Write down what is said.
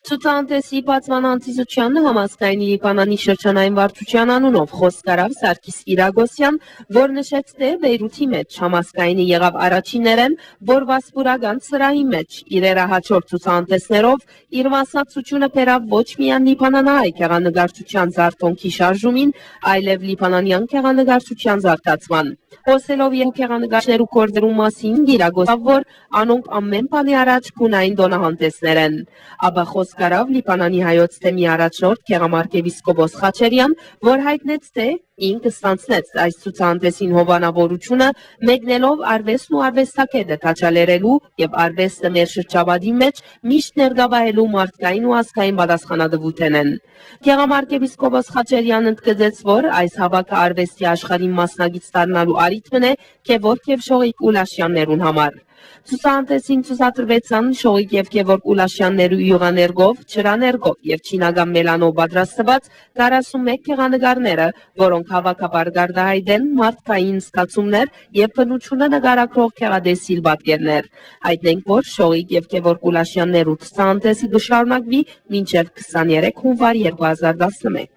Ցուցահանդեսի բացման անձիզության համազգայնի Լիբանանի շրջանային վարչության անունով խոսք արավ Սարգիս Կիրագոսյան, որ նշեց, թե Բեյրութի մեջ համազգայինը եղավ առաջիններն, որ վասպուրական սրահի մեջ իրերահաջորդ ցուցահանդեսներով իր մասնակցությունը բերավ ոչ միայն լիբանանահայ գեղանկարչության զարթոնքի շարժումին, այլև լիբանանյան գեղանկարչության զարգացման։ Խոսելով գեղանկարչներու գործերու մասին Կիրագոսավ, որ անոնք ամեն բանի առաջ գունային դոնահանդեսներ են։ Ապա խոսք արավ Լիբանանի հայոց թեմի առաջնորդ գեղամարքեպիսկոպոս Խաչերյան, որ հայտնեց, թե ինքը ստանձնեց այս ցուցահանդեսին հովանավորությունը մեկնելով արվեստն ու արվեստագետը քաջալերելու եւ արվեստը մեր շրջապատի մեջ միշտ ներգավահելու մարդկային ու ազգային պատասխանատվութենեն։ Գեղամարքեպիսկոպոս Խաչերյանն ընդգծեց, որ այս հավաքը արվեստի աշխարհին մասնակից դառնալու առիթմն է Գևորգ եւ Շողիկ Ուլաշյաններուն համար։ Ցուցահանդեսին ցուցադրվեցան Շողիկ եւ Գևորգ Ուլաշյաններու յուղաներգով, ջրաներգով եւ չինական մելանով պատրաստված 41 գեղանկարները, որոնք հավաքաբար գարդահայտեն մարդկային զգացումներ եւ բնությունը նկարագրող գեղադեսիլ պատկերներ։ Հայտնենք, որ Շողիկ եւ Գևորգ Ուլաշյաններու ցուցահանդեսը կշարունակվի մինչեւ 23 հունվար 2011։